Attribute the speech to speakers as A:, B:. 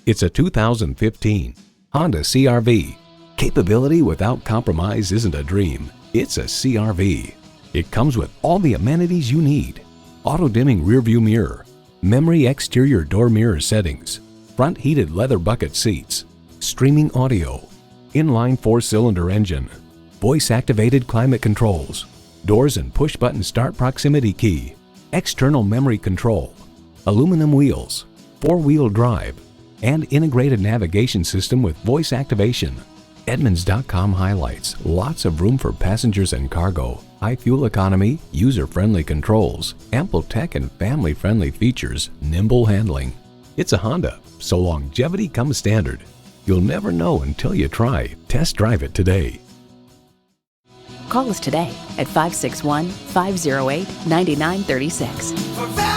A: It's a 2015 Honda CR-V. Capability without compromise isn't a dream. It's a CR-V. It comes with all the amenities you need. Auto-dimming rearview mirror, memory exterior door mirror settings, front heated leather bucket seats, streaming audio, inline 4-cylinder engine, voice-activated climate controls, doors and push-button start proximity key, external memory control, aluminum wheels, 4-wheel drive, and integrated navigation system with voice activation. Edmunds.com highlights lots of room for passengers and cargo, high fuel economy, user-friendly controls, ample tech and family-friendly features, nimble handling. It's a Honda, so longevity comes standard. You'll never know until you try. Test drive it today.
B: Call us today at 561-508-9936.